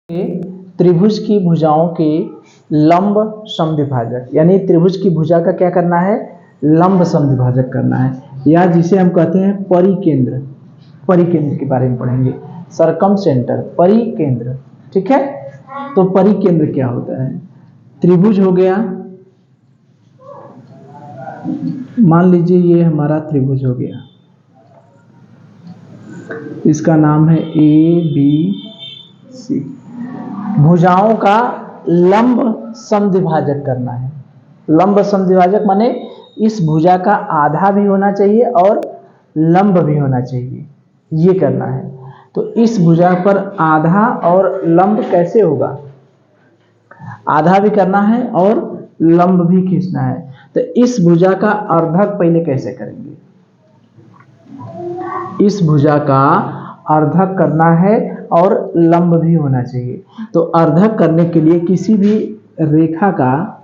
त्रिभुज की भुजाओं के लंब समद्विभाजक, यानी त्रिभुज की भुजा का क्या करना है, लंब समद्विभाजक करना है, या जिसे हम कहते हैं परिकेंद्र। परिकेंद्र के बारे में पढ़ेंगे, सरकम सेंटर, परिकेंद्र। ठीक है, तो परिकेंद्र क्या होता है? त्रिभुज हो गया, मान लीजिए ये हमारा त्रिभुज हो गया, इसका नाम है ए बी सी। भुजाओं का लंब समद्विभाजक करना है। लंब समद्विभाजक माने इस भुजा का आधा भी होना चाहिए और लंब भी होना चाहिए, ये करना है। तो इस भुजा पर आधा और लंब कैसे होगा? आधा भी करना है और लंब भी खींचना है। तो इस भुजा का अर्धक पहले कैसे करेंगे? इस भुजा का अर्धक करना है और लंब भी होना चाहिए। तो अर्धक करने के लिए किसी भी रेखा का,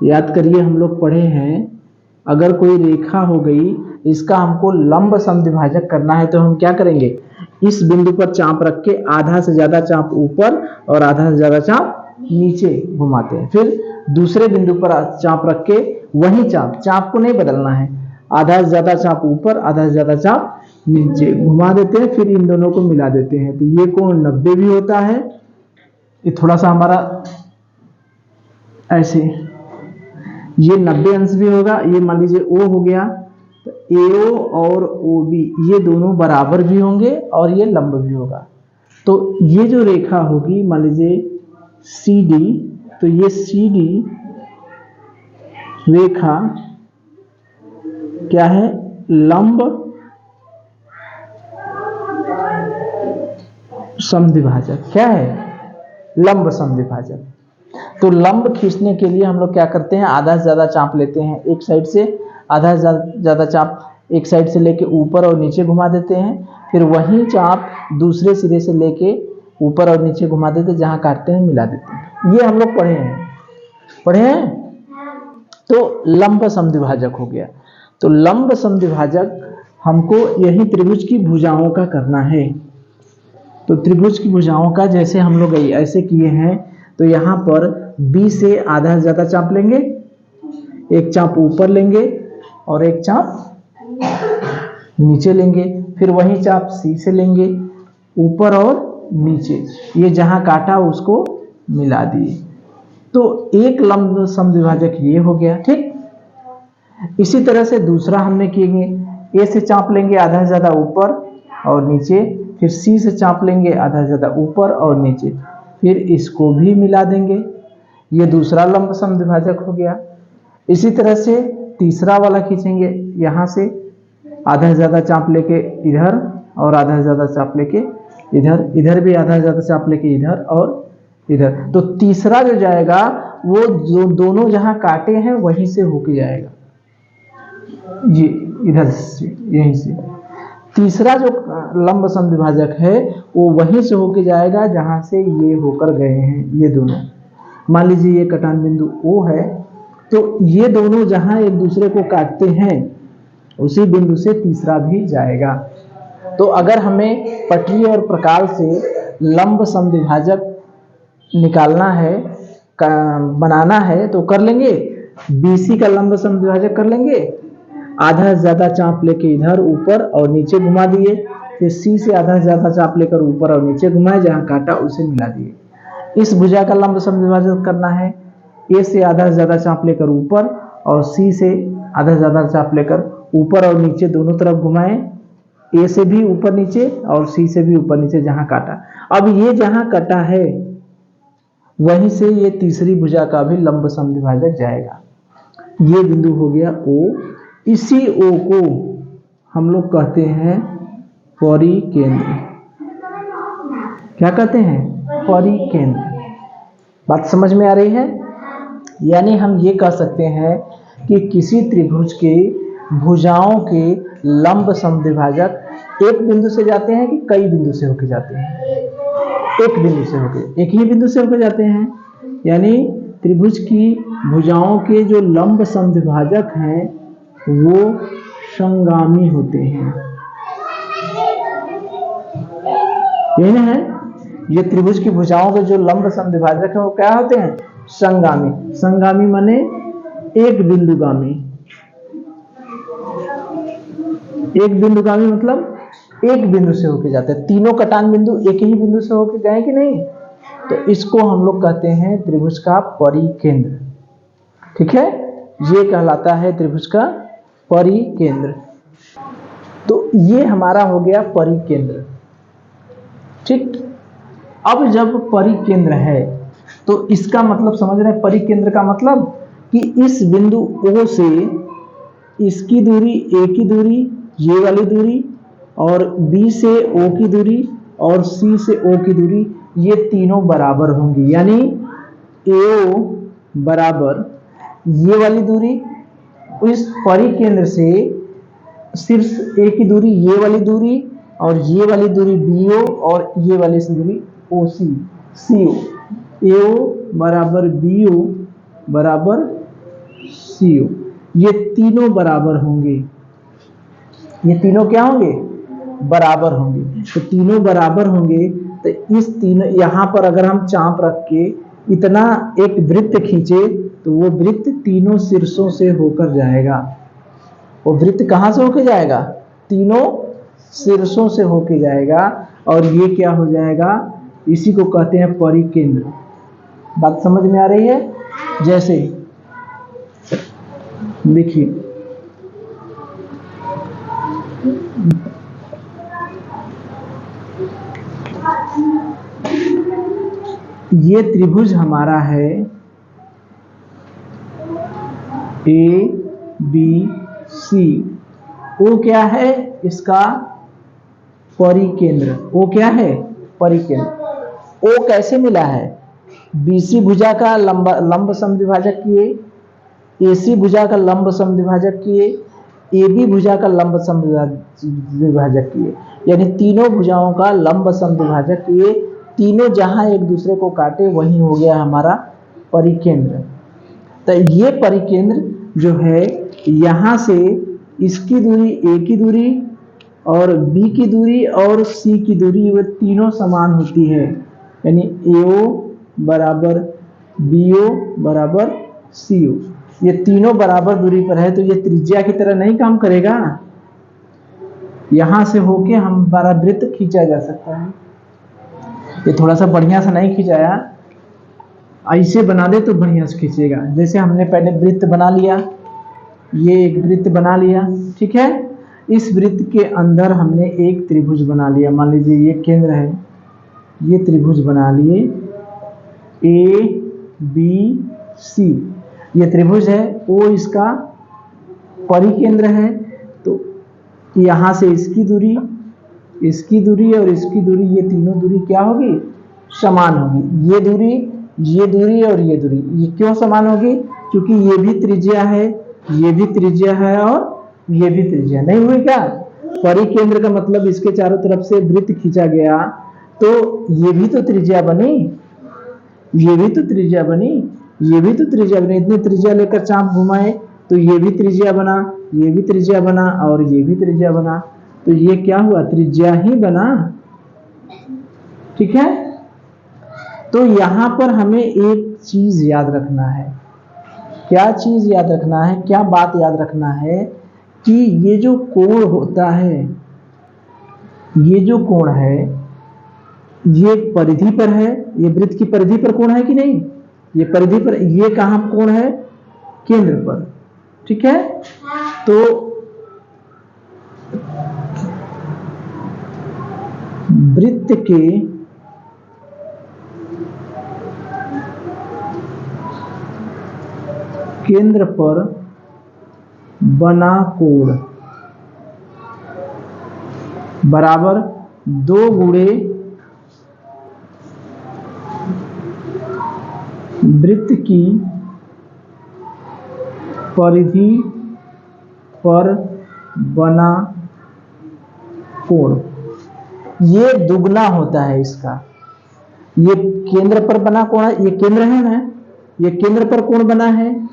याद करिए हम लोग पढ़े हैं, अगर कोई रेखा हो गई, इसका हमको लंब समद्विभाजक करना है, तो हम क्या करेंगे? इस बिंदु पर चाप रख के आधा से ज्यादा चाप ऊपर और आधा से ज्यादा चाप नीचे घुमाते हैं। फिर दूसरे बिंदु पर चाप रख के वही चाप को नहीं बदलना है, आधा से ज्यादा चाप ऊपर आधा से ज्यादा चाप नीचे घुमा देते हैं, फिर इन दोनों को मिला देते हैं। तो ये कोण 90 भी होता है। ये थोड़ा सा हमारा ऐसे, ये 90 अंश भी होगा। ये मान लीजिए O हो गया, तो AO और OB ये दोनों बराबर भी होंगे और ये लंब भी होगा। तो ये जो रेखा होगी, मान लीजिए CD, तो ये CD रेखा क्या है? लंब समद्विभाजक। क्या है? लंब समद्विभाजक। तो लंब खींचने के लिए हम लोग क्या करते हैं? आधा से ज्यादा चाप लेते हैं एक साइड से, आधा से ज्यादा चाप एक साइड से लेके ऊपर और नीचे घुमा देते हैं, फिर वही चाप दूसरे सिरे से लेके ऊपर और नीचे घुमा देते हैं, जहां काटते हैं मिला देते हैं। ये हम लोग पढ़े हैं। तो लंब समद्विभाजक हो गया। तो लंब समद्विभाजक हमको यही त्रिभुज की भुजाओं का करना है। तो त्रिभुज की भुजाओं का जैसे हम लोग ऐसे किए हैं, तो यहाँ पर B से आधा से ज्यादा चाप लेंगे, एक चाप ऊपर लेंगे और एक चाप नीचे लेंगे, फिर वही चाप C से लेंगे ऊपर और नीचे, ये जहां काटा उसको मिला दिए। तो एक लंब समद्विभाजक ये हो गया। ठीक, इसी तरह से दूसरा हमने किएंगे। A से चाप लेंगे आधा से ज्यादा ऊपर और नीचे, फिर C से चाप लेंगे आधा से ज्यादा ऊपर और नीचे, फिर इसको भी मिला देंगे। ये दूसरा लंब समद्विभाजक हो गया। इसी तरह से तीसरा वाला खींचेंगे, यहाँ से आधा से ज्यादा चाप लेके इधर और आधा से ज्यादा चाप लेके इधर, इधर भी आधा से ज्यादा चाप लेके इधर और इधर। तो तीसरा जो जाएगा वो जो दोनों जहां काटे हैं वहीं से होके जाएगा, ये इधर से, यहीं से। तीसरा जो लंब समद्विभाजक है वो वहीं से होके जाएगा जहां से ये होकर गए हैं ये दोनों। मान लीजिए ये कटान बिंदु O है, तो ये दोनों जहां एक दूसरे को काटते हैं उसी बिंदु से तीसरा भी जाएगा। तो अगर हमें पटरी और प्रकाल से लंब समद्विभाजक निकालना है, बनाना है, तो कर लेंगे। BC का लंब समद्विभाजक कर लेंगे, आधा से ज्यादा चाप लेके इधर ऊपर और नीचे घुमा दिए, फिर C से आधा से ज्यादा चाप लेकर ऊपर और नीचे घुमाए, जहां काटा उसे मिला दिए। इस भुजा का लंब समद्विभाजक करना है। A से आधा से ज्यादा चाप लेकर ऊपर और C से आधा से ज्यादा चाप लेकर ऊपर और नीचे दोनों तरफ घुमाए, A से भी ऊपर नीचे और C से भी ऊपर नीचे, जहां काटा। अब ये जहां कटा है वहीं से ये तीसरी भुजा का भी लंब समद्विभाजक जाएगा। ये बिंदु हो गया O। इसी O को हम लोग कहते हैं परिकेंद्र। क्या कहते हैं? परिकेंद्र। बात समझ में आ रही है? यानी हम ये कह सकते हैं कि किसी त्रिभुज के भुजाओं के लंब समद्विभाजक एक बिंदु से जाते हैं कि कई बिंदु से होके जाते हैं? एक बिंदु से होके, एक ही बिंदु से होके जाते हैं। यानी त्रिभुज की भुजाओं के जो लंब समद्विभाजक हैं वो संगामी होते हैं। यही ना है ये त्रिभुज की भुजाओं के जो लंब समद्विभाजक है वो क्या होते हैं? संगामी। संगामी माने एक बिंदुगामी। एक बिंदुगामी मतलब एक बिंदु से होके जाते हैं। तीनों कटान बिंदु एक ही बिंदु से होके गए कि नहीं? तो इसको हम लोग कहते हैं त्रिभुज का परिकेंद्र। ठीक है, ये कहलाता है त्रिभुज का परिकेंद्र। तो ये हमारा हो गया परिकेंद्र। ठीक, अब जब परिकेंद्र है तो इसका मतलब समझ रहे हैं? परिकेंद्र का मतलब कि इस बिंदु O से इसकी दूरी, A की दूरी, ये वाली दूरी, और B से O की दूरी और C से O की दूरी, ये तीनों बराबर होंगी। यानी AO बराबर ये वाली दूरी, इस परिकेंद्र से शीर्ष A की दूरी, ये वाली दूरी, और ये वाली दूरी BO, और ये वाली दूरी OC, CO। AO बराबर BO बराबर CO, ये तीनों बराबर होंगे। ये तीनों क्या होंगे? बराबर होंगे। तो तीनों बराबर होंगे तो इस तीनों, यहां पर अगर हम चाप रख के इतना एक वृत्त खींचे तो वो वृत्त तीनों शीर्षों से होकर जाएगा। वो वृत्त कहां से होकर जाएगा? तीनों शीर्षों से होकर जाएगा, और ये क्या हो जाएगा? इसी को कहते हैं परिकेंद्र। बात समझ में आ रही है? जैसे देखिए, ये त्रिभुज हमारा है ABC। वो क्या है? इसका परिकेंद्र। वो क्या है? परिकेंद्र। ओ कैसे मिला है? BC भुजा का लंब समद्विभाजक किए, AC भुजा का लंब समद्विभाजक किए, AB भुजा का लंब समद्विभाजक किए। यानी तीनों भुजाओं का लंब समद्विभाजक किए, तीनों जहां एक दूसरे को काटे वहीं हो गया हमारा परिकेंद्र। तो ये परिकेंद्र जो है, यहां से इसकी दूरी, A की दूरी और B की दूरी और C की दूरी, वो तीनों समान होती है। यानी AO बराबर BO बराबर CO, ये तीनों बराबर दूरी पर है। तो ये त्रिज्या की तरह नहीं काम करेगा। यहां से होके हमारा वृत्त खींचा जा सकता है। ये थोड़ा सा बढ़िया सा नहीं खींचाया, ऐसे बना दे तो बढ़िया से खींचेगा। जैसे हमने पहले वृत्त बना लिया, ये एक वृत्त बना लिया, ठीक है। इस वृत्त के अंदर हमने एक त्रिभुज बना लिया। मान लीजिए ये केंद्र है, ये त्रिभुज बना लिए ABC। ये त्रिभुज है, O इसका परिकेंद्र है। तो यहां से इसकी दूरी, इसकी दूरी और इसकी दूरी, ये तीनों दूरी क्या होगी? समान होगी। ये दूरी और ये दूरी, ये क्यों समान होगी? क्योंकि ये भी त्रिज्या है, ये भी त्रिज्या है और ये भी त्रिज्या। नहीं हुई क्या? परिकेंद्र का मतलब इसके चारों तरफ से वृत्त खींचा गया, तो ये भी तो त्रिज्या बनी, ये भी तो त्रिज्या बनी, ये भी तो त्रिज्या बनी। इतनी त्रिज्या लेकर चाप घुमाए तो ये भी त्रिज्या बना, ये भी त्रिज्या बना और ये भी त्रिज्या बना। तो ये क्या हुआ? त्रिज्या ही बना। ठीक है। तो यहां पर हमें एक चीज याद रखना है। क्या चीज याद रखना है? क्या बात याद रखना है? कि ये जो कोण होता है, ये जो कोण है, ये परिधि पर है। ये वृत्त की परिधि पर कोण है कि नहीं? ये परिधि पर, ये कहां कोण है? केंद्र पर। ठीक है। तो वृत्त के केंद्र पर बना कोण बराबर 2 गुणे वृत्त की परिधि पर बना कोण। ये दुगना होता है इसका। ये केंद्र पर बना कोण है, ये केंद्र है ना, ये केंद्र पर कोण बना है,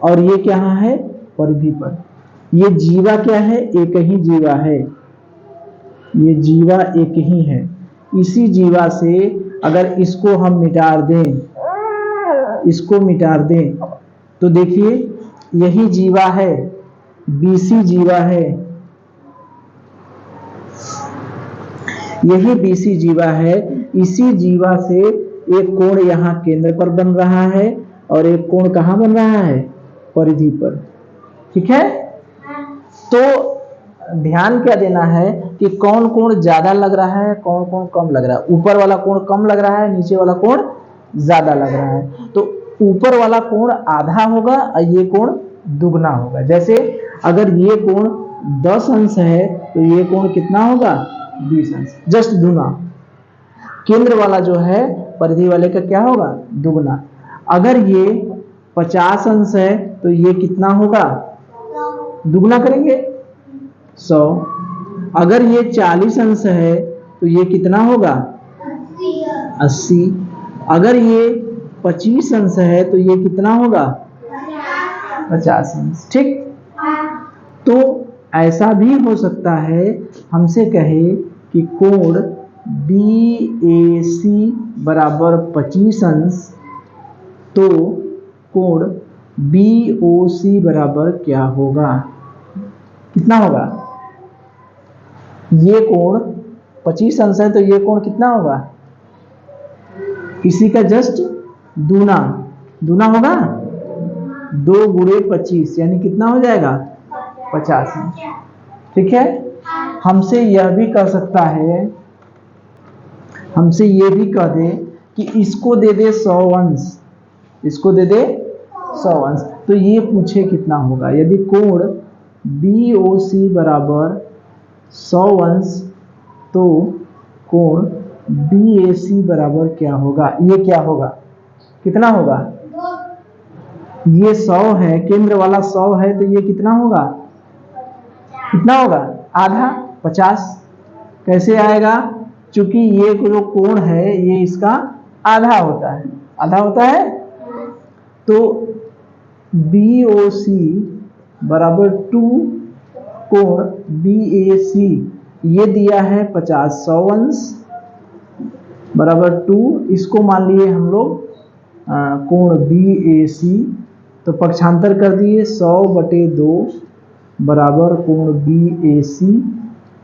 और ये क्या है? परिधि पर। ये जीवा क्या है? एक ही जीवा है, ये जीवा एक ही है। इसी जीवा से अगर इसको हम मिटा दें तो देखिए यही जीवा है, बीसी जीवा है, यही बीसी जीवा है। इसी जीवा से एक कोण यहाँ केंद्र पर बन रहा है और एक कोण कहाँ बन रहा है, परिधि पर। ठीक है, तो ध्यान क्या देना है कि कौन कोण ज्यादा लग रहा है, कौन कोण कम लग रहा है। ऊपर वाला कोण कम लग रहा है, नीचे वाला कोण ज्यादा लग रहा है। तो ऊपर वाला कोण आधा होगा और ये कोण दुगना होगा। जैसे अगर ये कोण 10 अंश है तो ये कोण कितना होगा, 20 अंश, जस्ट दुगना। केंद्र वाला जो है परिधि वाले का क्या होगा, दुगना। अगर ये 50 अंश है तो ये कितना होगा, दुगना करेंगे 100। अगर ये 40 अंश है तो ये कितना होगा, 80। अगर ये 25 अंश है तो ये कितना होगा, 50 अंश। ठीक, तो ऐसा भी हो सकता है हमसे कहे कि कोण BAC बराबर 25 अंश, तो कोण BOC बराबर क्या होगा, कितना होगा। ये कोण 25 अंश है तो ये कोण कितना होगा, इसी का जस्ट दूना होगा, 2 गुणे 25 यानी कितना हो जाएगा, 50 अंश। ठीक है, हमसे यह भी कर सकता है, हमसे ये भी कह दे कि इसको दे दे 100 अंश, इसको दे दे 100 अंश, तो ये पूछे कितना होगा। यदि कोण BOC बराबर 100 अंश तो कोण BAC बराबर क्या होगा, ये क्या होगा, कितना होगा, ये 100 है, केंद्र वाला 100 है तो ये कितना होगा, आधा, 50। कैसे आएगा, चूंकि ये जो कोण है ये इसका आधा होता है, तो BOC बराबर 2 कोण BAC ये दिया है 50, 100 अंश बराबर 2, इसको मान लिए हम लोग कोण BAC, तो पक्षांतर कर दिए 100/2 बराबर कोण BAC,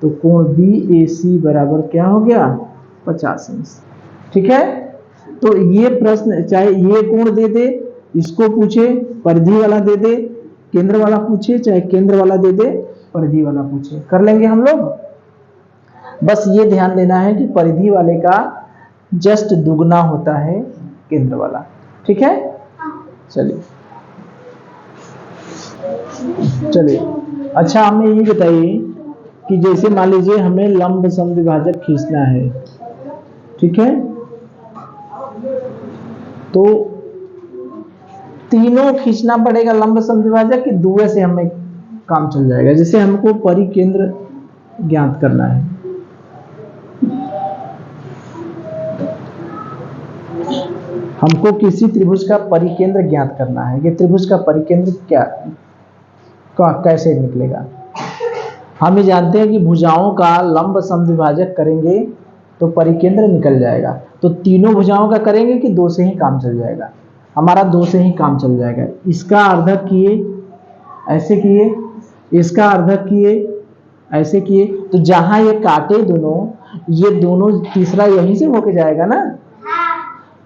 तो कोण BAC बराबर क्या हो गया, 50 अंश। ठीक है, तो ये प्रश्न चाहे ये कोण दे दे, इसको पूछे परिधि वाला दे दे, केंद्र वाला पूछे, चाहे केंद्र वाला दे दे परिधि वाला पूछे, कर लेंगे हम लोग। बस ये ध्यान देना है कि परिधि वाले का जस्ट दुगना होता है केंद्र वाला। ठीक है, चलिए अच्छा, हमें ये बताइए कि जैसे मान लीजिए हमें लंब समद्विभाजक खींचना है, ठीक है, तो तीनों खींचना पड़ेगा लंब समद्विभाजक कि दुए से हमें काम चल जाएगा। जैसे हमको परिकेंद्र ज्ञात करना है, हमको किसी त्रिभुज का परिकेंद्र ज्ञात करना है कि त्रिभुज का परिकेंद्र कैसे निकलेगा। हम ये जानते हैं कि भुजाओं का लंब समद्विभाजक करेंगे तो परिकेंद्र निकल जाएगा। तो तीनों भुजाओं का करेंगे कि दो से ही काम चल जाएगा, हमारा दो से ही काम चल जाएगा। इसका अर्धक किए, ऐसे किए, इसका अर्धक किए, ऐसे किए, तो जहां ये काटे दोनों, ये दोनों तीसरा यहीं से होके जाएगा ना।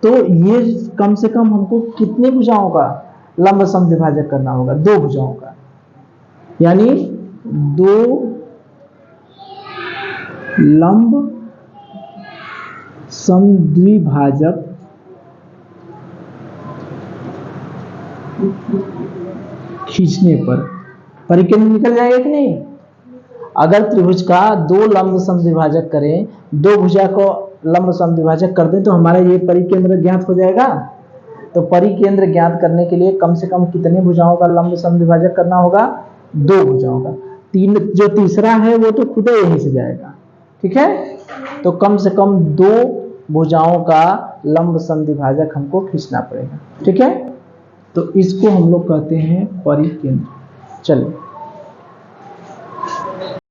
तो ये कम से कम हमको कितने भुजाओं का लंब समद्विभाजक करना होगा, 2 भुजाओं का, यानी 2 लंब समद्विभाजक खींचने पर परिकेंद्र निकल जाएगा कि नहीं। अगर त्रिभुज का 2 लंब समद्विभाजक करें, 2 भुजा को लंब समद्विभाजक कर दें तो हमारा ये परिकेंद्र ज्ञात हो जाएगा। तो परिकेंद्र ज्ञात करने के लिए कम से कम कितने भुजाओं का लंब समद्विभाजक करना होगा, 2 भुजाओं का। जो तीसरा है वो तो खुद यहीं से जाएगा। ठीक है, तो कम से कम 2 भुजाओं का लंब समद्विभाजक हमको खींचना पड़ेगा। ठीक है, तो इसको हम लोग कहते हैं परिकेंद्र। चलिए